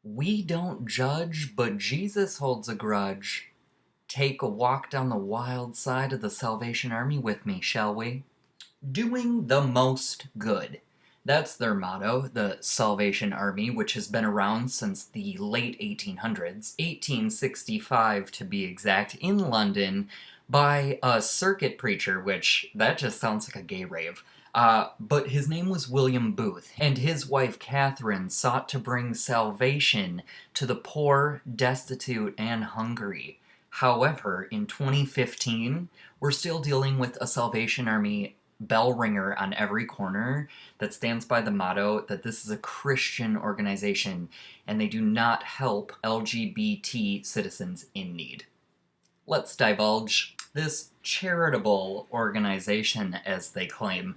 We don't judge, but Jesus holds a grudge. Take a walk down the wild side of the Salvation Army with me, shall we? Doing the most good. That's their motto, the Salvation Army, which has been around since the late 1800s, 1865 to be exact, in London, by a circuit preacher, which that just sounds like a gay rave. But his name was William Booth, and his wife Catherine sought to bring salvation to the poor, destitute, and hungry. However, in 2015, we're still dealing with a Salvation Army bell ringer on every corner that stands by the motto that this is a Christian organization and they do not help LGBT citizens in need. Let's divulge. This charitable organization, as they claim,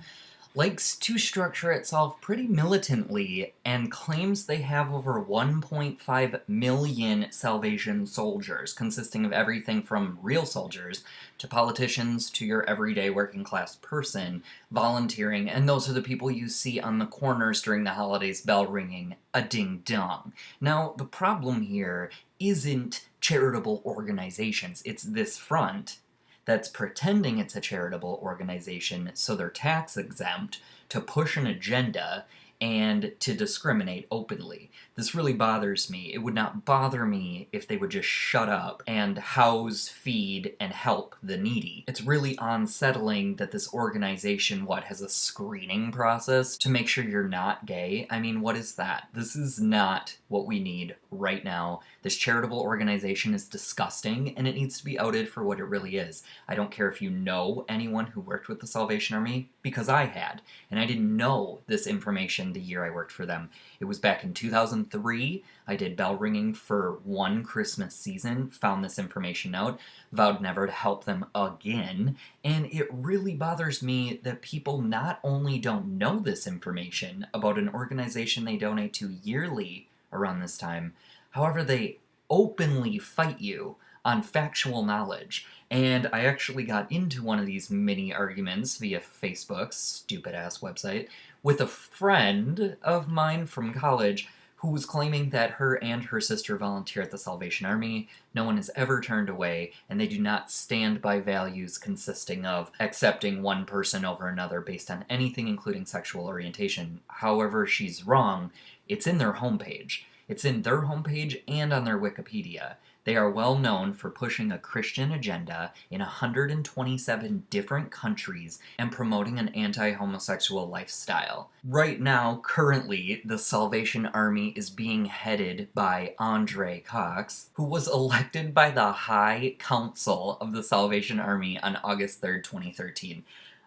likes to structure itself pretty militantly and claims they have over 1.5 million Salvation soldiers, consisting of everything from real soldiers to politicians to your everyday working class person volunteering, and those are the people you see on the corners during the holidays bell ringing a ding dong. Now, the problem here isn't charitable organizations, it's this front that's pretending it's a charitable organization so they're tax exempt to push an agenda and to discriminate openly. This really bothers me. It would not bother me if they would just shut up and house, feed, and help the needy. It's really unsettling that this organization, has a screening process to make sure you're not gay. I mean, what is that? This is not what we need right now. This charitable organization is disgusting, and it needs to be outed for what it really is. I don't care if you know anyone who worked with the Salvation Army, because I had, and I didn't know this information the year I worked for them. It was back in 2003. I did bell ringing for one Christmas season, found this information out, vowed never to help them again, and it really bothers me that people not only don't know this information about an organization they donate to yearly around this time, however, they openly fight you on factual knowledge. And I actually got into one of these mini arguments via Facebook's stupid ass website with a friend of mine from college who was claiming that her and her sister volunteer at the Salvation Army. No one is ever turned away, and they do not stand by values consisting of accepting one person over another based on anything including sexual orientation. However, she's wrong. It's in their homepage. It's in their homepage and on their Wikipedia. They are well known for pushing a Christian agenda in 127 different countries and promoting an anti-homosexual lifestyle. Right now, currently, the Salvation Army is being headed by Andre Cox, who was elected by the High Council of the Salvation Army on August 3rd, 2013.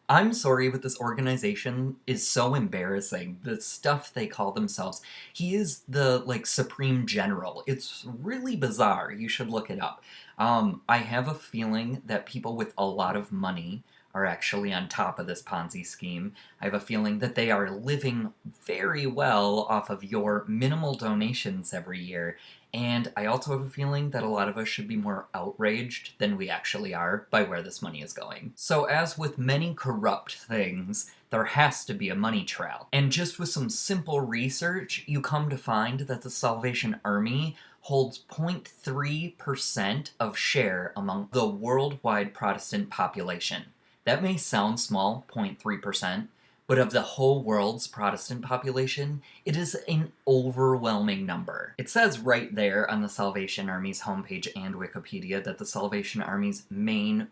I'm sorry, but this organization is so embarrassing. The stuff they call themselves. He is the, Supreme General. It's really bizarre. You should look it up. I have a feeling that people with a lot of money are actually on top of this Ponzi scheme. I have a feeling that they are living very well off of your minimal donations every year. And I also have a feeling that a lot of us should be more outraged than we actually are by where this money is going. So as with many corrupt things, there has to be a money trail. And just with some simple research, you come to find that the Salvation Army holds 0.3% of share among the worldwide Protestant population. That may sound small, 0.3%, but of the whole world's Protestant population, it is an overwhelming number. It says right there on the Salvation Army's homepage and Wikipedia that the Salvation Army's main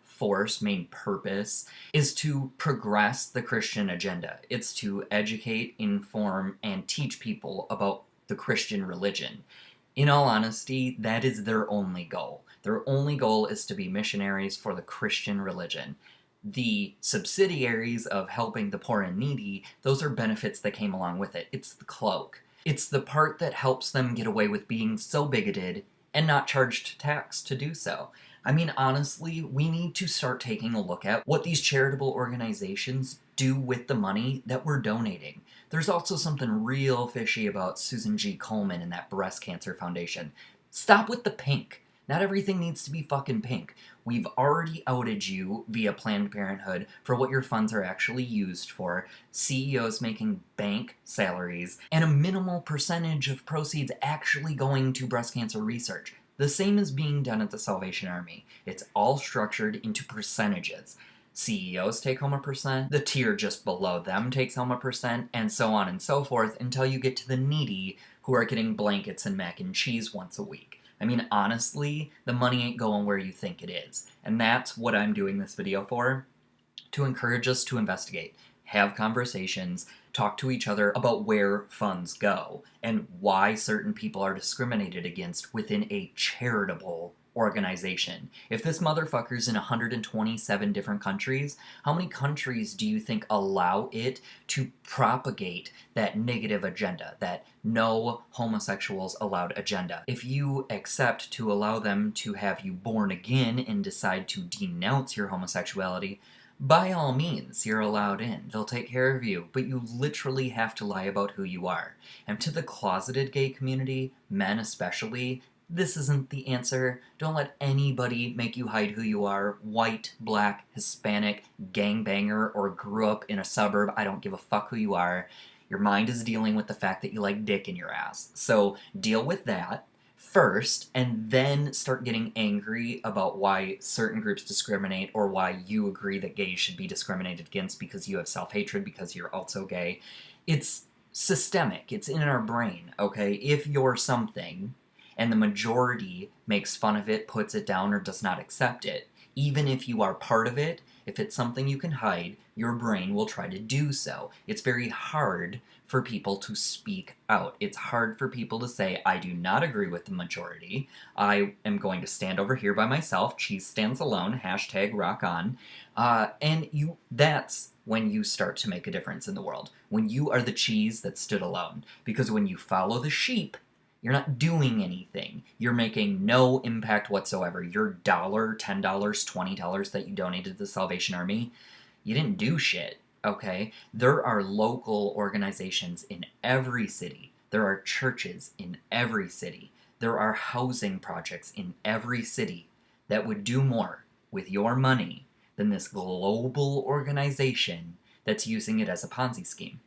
purpose, is to progress the Christian agenda. It's to educate, inform, and teach people about the Christian religion. In all honesty, that is their only goal. Their only goal is to be missionaries for the Christian religion. The subsidiaries of helping the poor and needy, those are benefits that came along with it. It's the cloak. It's the part that helps them get away with being so bigoted and not charged tax to do so. I mean, honestly, we need to start taking a look at what these charitable organizations do with the money that we're donating. There's also something real fishy about Susan G. Komen and that breast cancer foundation. Stop with the pink. Not everything needs to be fucking pink. We've already outed you via Planned Parenthood for what your funds are actually used for, CEOs making bank salaries, and a minimal percentage of proceeds actually going to breast cancer research. The same is being done at the Salvation Army. It's all structured into percentages. CEOs take home a percent, the tier just below them takes home a percent, and so on and so forth until you get to the needy who are getting blankets and mac and cheese once a week. I mean, honestly, the money ain't going where you think it is. And that's what I'm doing this video for, to encourage us to investigate, have conversations, talk to each other about where funds go, and why certain people are discriminated against within a charitable organization. If this motherfucker's in 127 different countries, how many countries do you think allow it to propagate that negative agenda, that no homosexuals allowed agenda? If you accept to allow them to have you born again and decide to denounce your homosexuality, by all means, you're allowed in. They'll take care of you, but you literally have to lie about who you are. And to the closeted gay community, men especially, this isn't the answer. Don't let anybody make you hide who you are. White, black, Hispanic, gangbanger, or grew up in a suburb. I don't give a fuck who you are. Your mind is dealing with the fact that you like dick in your ass. So deal with that first, and then start getting angry about why certain groups discriminate or why you agree that gays should be discriminated against because you have self-hatred because you're also gay. It's systemic. It's in our brain, okay? If you're something and the majority makes fun of it, puts it down, or does not accept it, even if you are part of it, if it's something you can hide, your brain will try to do so. It's very hard for people to speak out. It's hard for people to say, I do not agree with the majority. I am going to stand over here by myself. Cheese stands alone. Hashtag rock on. That's when you start to make a difference in the world. When you are the cheese that stood alone. Because when you follow the sheep, you're not doing anything. You're making no impact whatsoever. Your $1, $10, $20 that you donated to the Salvation Army, you didn't do shit, okay? There are local organizations in every city. There are churches in every city. There are housing projects in every city that would do more with your money than this global organization that's using it as a Ponzi scheme.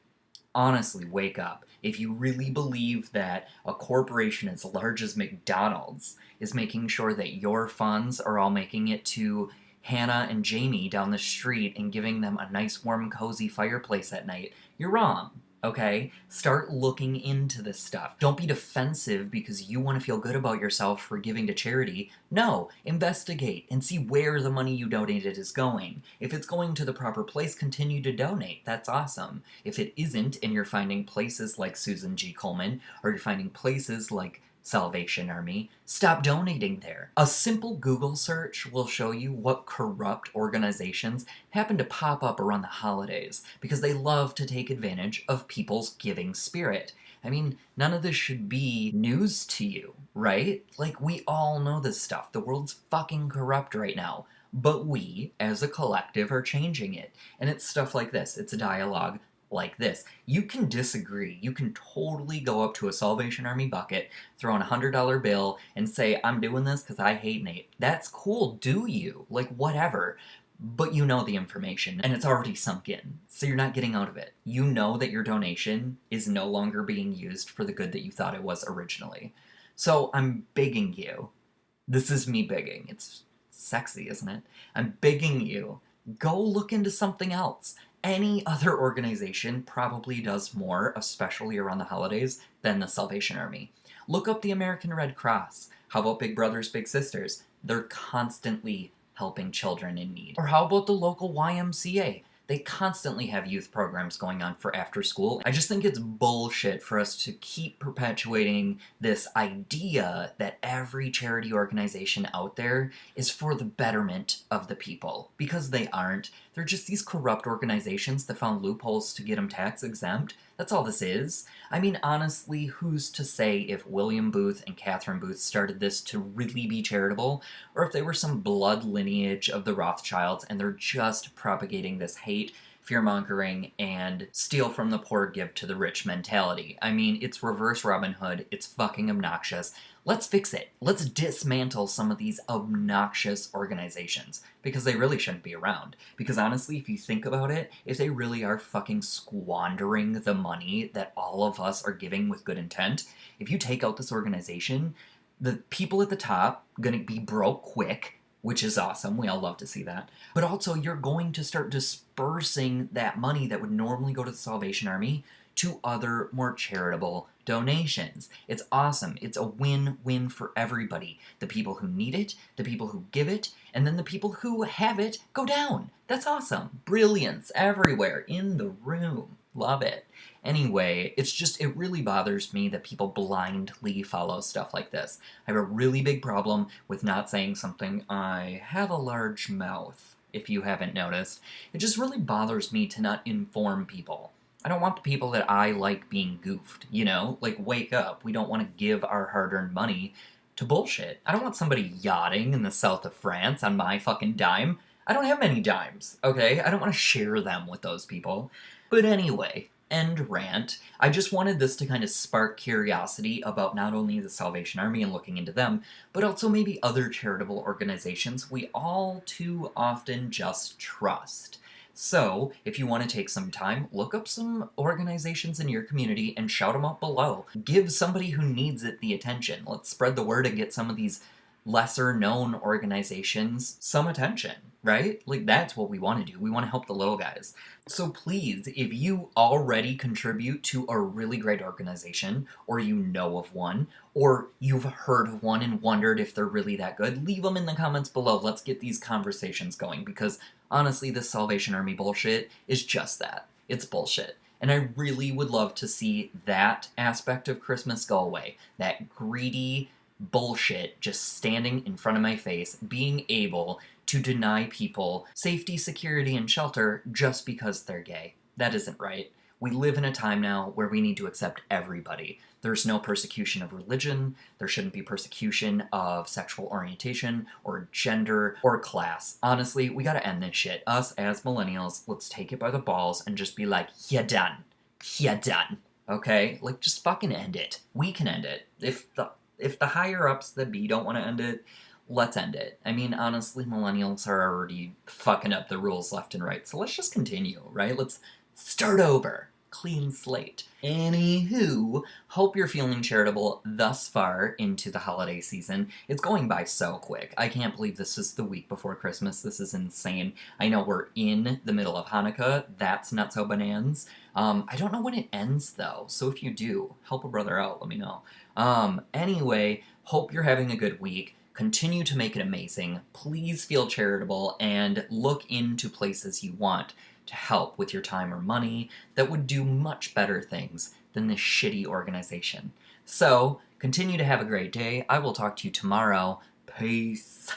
Honestly, wake up. If you really believe that a corporation as large as McDonald's is making sure that your funds are all making it to Hannah and Jamie down the street and giving them a nice warm cozy fireplace at night, you're wrong. Okay? Start looking into this stuff. Don't be defensive because you want to feel good about yourself for giving to charity. No, investigate and see where the money you donated is going. If it's going to the proper place, continue to donate. That's awesome. If it isn't, and you're finding places like Susan G. Komen, or you're finding places like Salvation Army, stop donating there. A simple Google search will show you what corrupt organizations happen to pop up around the holidays because they love to take advantage of people's giving spirit. I mean, none of this should be news to you, right? Like, we all know this stuff. The world's fucking corrupt right now. But we, as a collective, are changing it. And it's stuff like this. It's a dialogue like this. You can disagree. You can totally go up to a Salvation Army bucket, throw in $100 bill, and say, I'm doing this because I hate Nate. That's cool, do you? Like, whatever. But you know the information, and it's already sunk in, so you're not getting out of it. You know that your donation is no longer being used for the good that you thought it was originally. So I'm begging you. This is me begging. It's sexy, isn't it? I'm begging you. Go look into something else. Any other organization probably does more, especially around the holidays, than the Salvation Army. Look up the American Red Cross. How about Big Brothers Big Sisters? They're constantly helping children in need. Or how about the local YMCA? They constantly have youth programs going on for after school. I just think it's bullshit for us to keep perpetuating this idea that every charity organization out there is for the betterment of the people. Because they aren't. They're just these corrupt organizations that found loopholes to get them tax exempt. That's all this is. I mean, honestly, who's to say if William Booth and Catherine Booth started this to really be charitable, or if they were some blood lineage of the Rothschilds and they're just propagating this hate fear-mongering, and steal from the poor, give to the rich mentality. I mean, it's reverse Robin Hood. It's fucking obnoxious. Let's fix it. Let's dismantle some of these obnoxious organizations, because they really shouldn't be around. Because honestly, if you think about it, if they really are fucking squandering the money that all of us are giving with good intent, if you take out this organization, the people at the top gonna be broke quick, which is awesome. We all love to see that. But also, you're going to start dispersing that money that would normally go to the Salvation Army to other more charitable donations. It's awesome. It's a win-win for everybody. The people who need it, the people who give it, and then the people who have it go down. That's awesome. Brilliance everywhere in the room. Love it. Anyway, it really bothers me that people blindly follow stuff like this. I have a really big problem with not saying something. I have a large mouth, if you haven't noticed. It just really bothers me to not inform people. I don't want the people that I like being goofed, you know? Like, wake up. We don't want to give our hard-earned money to bullshit. I don't want somebody yachting in the south of France on my fucking dime. I don't have many dimes, okay? I don't want to share them with those people. But anyway, end rant. I just wanted this to kind of spark curiosity about not only the Salvation Army and looking into them, but also maybe other charitable organizations we all too often just trust. So, if you want to take some time, look up some organizations in your community and shout them out below. Give somebody who needs it the attention. Let's spread the word and get some of these lesser known organizations some attention, right? Like, that's what we want to do. We want to help the little guys. So please, if you already contribute to a really great organization, or you know of one, or you've heard of one and wondered if they're really that good, leave them in the comments below. Let's get these conversations going, because honestly, this Salvation Army bullshit is just that. It's bullshit. And I really would love to see that aspect of Christmas go away. That greedy bullshit just standing in front of my face, being able to deny people safety, security, and shelter just because they're gay. That isn't right. We live in a time now where we need to accept everybody. There's no persecution of religion, there shouldn't be persecution of sexual orientation, or gender, or class. Honestly, we gotta end this shit. Us, as millennials, let's take it by the balls and just be like, you're done. You're done. Okay? Like, just fucking end it. We can end it. If the higher-ups that be don't want to end it, let's end it. I mean, honestly, millennials are already fucking up the rules left and right, so let's just continue, right? Let's start over. Clean slate. Anywho, hope you're feeling charitable thus far into the holiday season. It's going by so quick. I can't believe this is the week before Christmas. This is insane. I know we're in the middle of Hanukkah. That's nutso bananas. I don't know when it ends, though, so if you do, help a brother out, let me know. Anyway, hope you're having a good week. Continue to make it amazing. Please feel charitable and look into places you want to help with your time or money that would do much better things than this shitty organization. So, continue to have a great day. I will talk to you tomorrow. Peace.